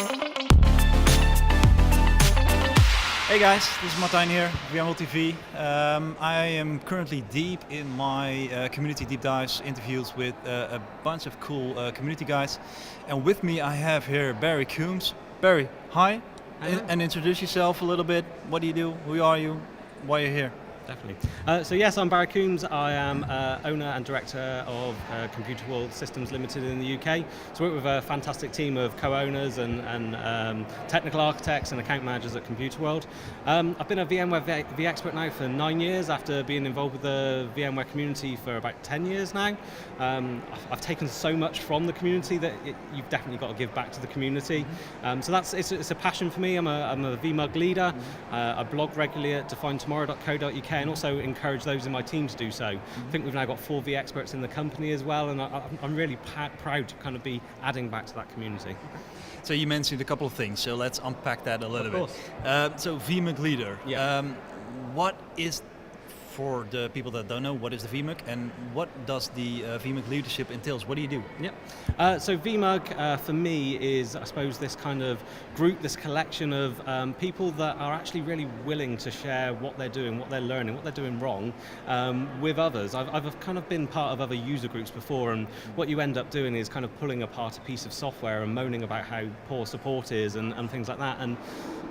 Hey guys, this is Martijn here, VMworld TV. I am currently deep in my community deep dives interviews with a bunch of cool community guys. And with me I have here Barry Coombs. Barry, hi. And introduce yourself a little bit. What do you do? Who are you? Why are you here? Definitely. So yes, I'm Barry Coombs. I am owner and director of Computer World Systems Limited in the UK. So I work with a fantastic team of co-owners and technical architects and account managers at Computer World. I've been a VMware vExpert now for 9 years after being involved with the VMware community for about 10 years now. I've taken so much from the community that you've definitely got to give back to the community. So it's a passion for me. I'm a vMug leader. I blog regularly at definetomorrow.co.uk. And also encourage those in my team to do so. I think we've now got 4 vExperts in the company as well, and I'm really proud to kind of be adding back to that community. So you mentioned a couple of things, so let's unpack that a little bit. So vMug leader, what is, for the people that don't know, what is the vMug and what does the vMug leadership entails? What do you do? So vMug for me is, I suppose, this kind of group, this collection of people that are actually really willing to share what they're doing, what they're learning, what they're doing wrong with others. I've kind of been part of other user groups before, and what you end up doing is kind of pulling apart a piece of software and moaning about how poor support is and things like that. And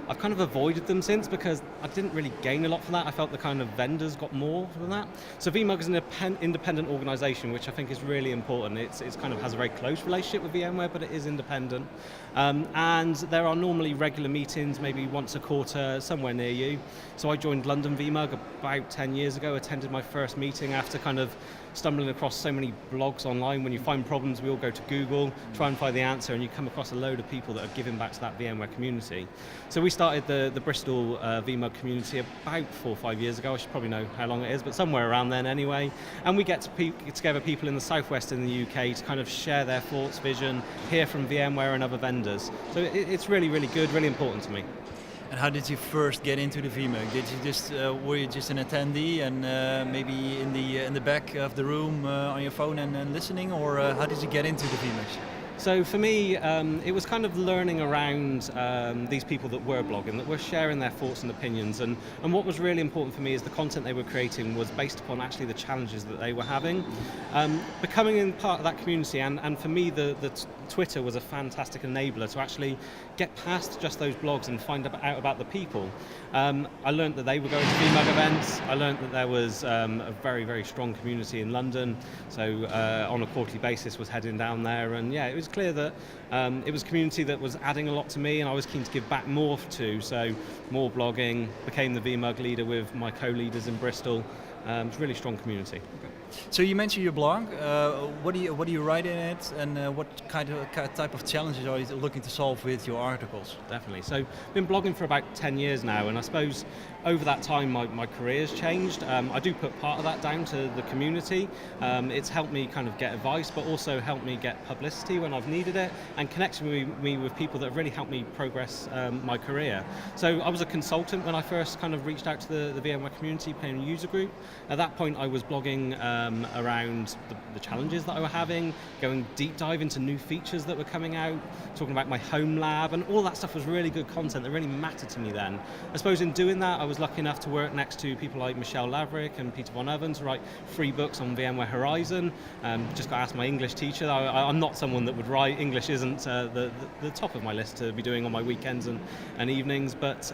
I've kind of avoided them since because I didn't really gain a lot from that. I felt the kind of vendors got more than that. So vMug is an independent organisation, which I think is really important. It's kind of has a very close relationship with VMware, but it is independent. And there are normally regular meetings, maybe once a quarter, somewhere near you. So I joined London vMug about 10 years ago, attended my first meeting after kind of stumbling across so many blogs online. When you find problems, we all go to Google, try and find the answer, and you come across a load of people that are giving back to that VMware community. So we started the Bristol vMug community about 4 or 5 years ago. I should probably know how long it is, but somewhere around then anyway. And we get together people in the southwest in the UK to kind of share their thoughts, vision, hear from VMware and other vendors. So it's really, really good, really important to me. And how did you first get into the vMug? Did you just were you just an attendee and maybe in the back of the room on your phone and listening, or how did you get into the vMug? So for me, it was kind of learning around these people that were blogging, that were sharing their thoughts and opinions, and what was really important for me is the content they were creating was based upon actually the challenges that they were having. Becoming in part of that community, and for me the Twitter was a fantastic enabler to actually get past just those blogs and find out about the people. I learned that they were going to vMug events. I learned that there was a very, very strong community in London, so on a quarterly basis was heading down there, and yeah, it was clear that it was a community that was adding a lot to me, and I was keen to give back more to, so more blogging, became the vMug leader with my co-leaders in Bristol. It's a really strong community. So you mentioned your blog. What do you write in it, and what type of challenges are you looking to solve with your articles? Definitely. So I've been blogging for about 10 years now, and I suppose over that time my career's changed. I do put part of that down to the community. It's helped me kind of get advice, but also helped me get publicity when I've needed it, and connecting me with people that have really helped me progress my career. So I was a consultant when I first kind of reached out to the VMware community, paying user group. At that point I was blogging around the challenges that I were having, going deep dive into new features that were coming out, talking about my home lab, and all that stuff was really good content that really mattered to me then. I suppose in doing that I was lucky enough to work next to people like Michelle Laverick and Peter Von Oven to write free books on VMware Horizon. Just got to ask my English teacher. I'm not someone that would write. English isn't the top of my list to be doing on my weekends and evenings, but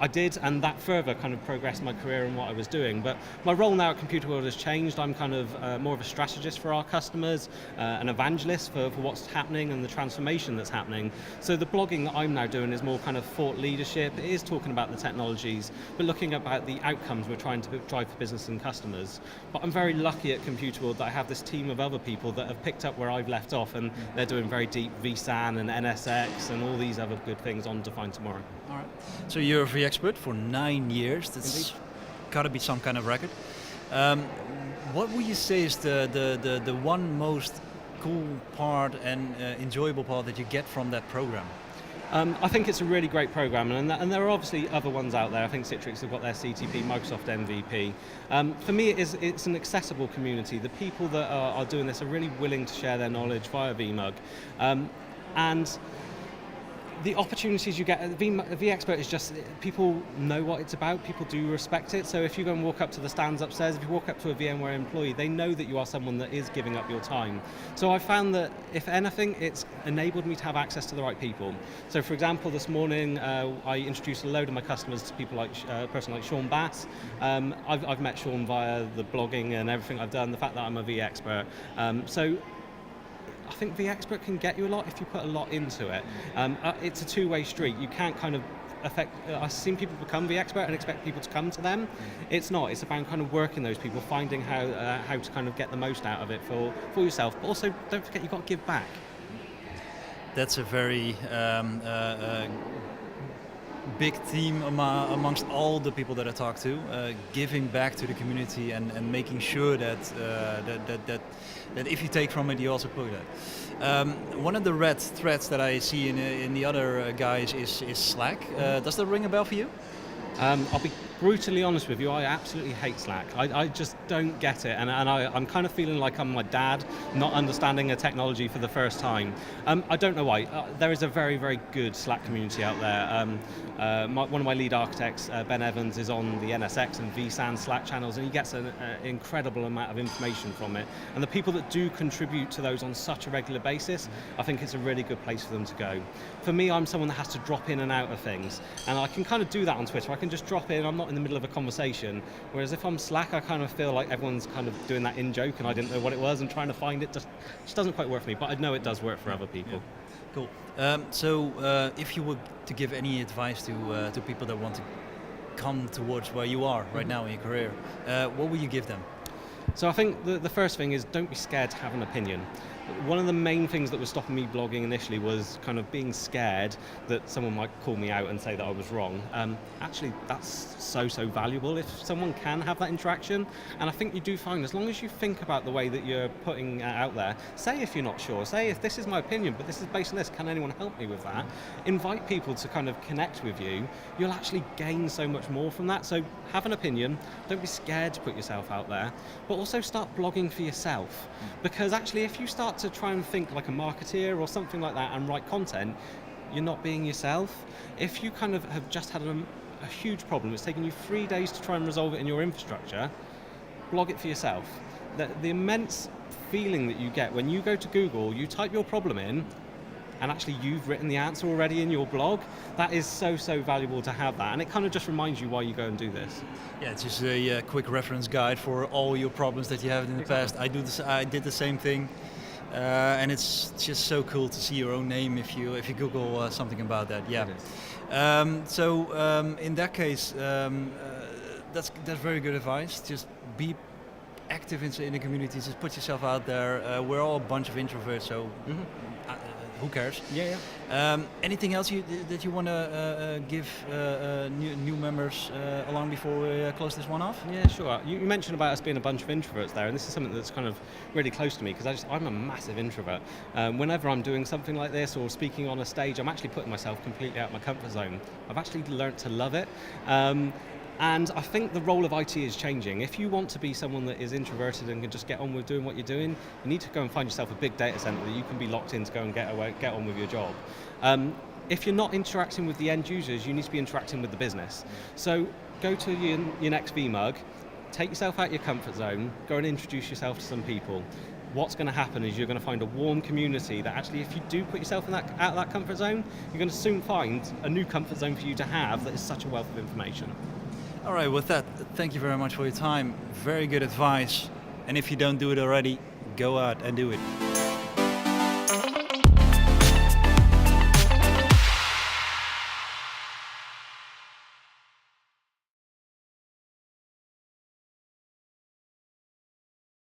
I did, and that further kind of progressed my career and what I was doing. But my role now at Computer World has changed. I'm kind of more of a strategist for our customers, an evangelist for what's happening and the transformation that's happening. So the blogging that I'm now doing is more kind of thought leadership. It is talking about the technologies, but looking about the outcomes we're trying to drive for business and customers. But I'm very lucky at Computer World that I have this team of other people that have picked up where I've left off, and they're doing very deep vSAN and NSX and all these other good things on Define Tomorrow. All right. So you're a vExpert for 9 years. That's got to be some kind of record. What would you say is the one most cool part and enjoyable part that you get from that program? I think it's a really great program, and there are obviously other ones out there. I think Citrix have got their CTP, Microsoft MVP. For me, it's an accessible community. The people that are doing this are really willing to share their knowledge via vMug. And The opportunities you get at vExpert is just, people know what it's about, people do respect it. So if you go and walk up to the stands upstairs, if you walk up to a VMware employee, they know that you are someone that is giving up your time. So I found that, if anything, it's enabled me to have access to the right people. So for example, this morning I introduced a load of my customers to people like a person like Sean Bass. I've met Sean via the blogging and everything I've done, the fact that I'm a vExpert. So I think vExpert can get you a lot if you put a lot into it. It's a two-way street. You can't kind of I've seen people become vExpert and expect people to come to them. It's not. It's about kind of working those people, finding how to kind of get the most out of it for yourself. But also, don't forget, you've got to give back. That's a very big theme amongst all the people that I talk to, giving back to the community and making sure that if you take from it, you also put it. One of the red threads that I see in the other guys is Slack. Does that ring a bell for you? I'll be brutally honest with you, I absolutely hate Slack. I just don't get it, and I'm kind of feeling like I'm my dad, not understanding a technology for the first time. I don't know why. There is a very, very good Slack community out there. One of my lead architects, Ben Evans, is on the NSX and vSAN Slack channels, and he gets an incredible amount of information from it. And the people that do contribute to those on such a regular basis, I think it's a really good place for them to go. For me, I'm someone that has to drop in and out of things, and I can kind of do that on Twitter. I can just drop in, I'm not in the middle of a conversation, whereas if I'm Slack, I kind of feel like everyone's kind of doing that in-joke and I didn't know what it was and trying to find it just doesn't quite work for me, but I know it does work for other people. Yeah. Cool. So if you were to give any advice to people that want to come towards where you are right now in your career, what would you give them? So I think the first thing is, don't be scared to have an opinion. One of the main things that was stopping me blogging initially was kind of being scared that someone might call me out and say that I was wrong. Actually, that's so valuable if someone can have that interaction. And I think you do find, as long as you think about the way that you're putting it out there, say if you're not sure, say if this is my opinion, but this is based on this, can anyone help me with that? Invite people to kind of connect with you. You'll actually gain so much more from that. So have an opinion, don't be scared to put yourself out there, but also start blogging for yourself. Because actually, if you start to try and think like a marketeer or something like that and write content, you're not being yourself. If you kind of have just had a huge problem, it's taken you 3 days to try and resolve it in your infrastructure, blog it for yourself. The immense feeling that you get when you go to Google, you type your problem in, and actually you've written the answer already in your blog, that is so valuable to have that, and it kind of just reminds you why you go and do this. Yeah, it's just a quick reference guide for all your problems that you have in the past. I did the same thing. And it's just so cool to see your own name if you Google something about that. Yeah. In that case, that's very good advice. Just be active in the community. Just put yourself out there. We're all a bunch of introverts, so who cares? Yeah. Anything else that you want to give new members along before we close this one off? Yeah, sure. You mentioned about us being a bunch of introverts there, and this is something that's kind of really close to me because I'm a massive introvert. Whenever I'm doing something like this or speaking on a stage, I'm actually putting myself completely out of my comfort zone. I've actually learnt to love it. And I think the role of IT is changing. If you want to be someone that is introverted and can just get on with doing what you're doing, you need to go and find yourself a big data center that you can be locked in to go and get on with your job. If you're not interacting with the end users, you need to be interacting with the business. So go to your next vMug, take yourself out of your comfort zone, go and introduce yourself to some people. What's going to happen is you're going to find a warm community that actually, if you do put yourself out of that comfort zone, you're going to soon find a new comfort zone for you to have that is such a wealth of information. All right, with that, thank you very much for your time. Very good advice. And if you don't do it already, go out and do it.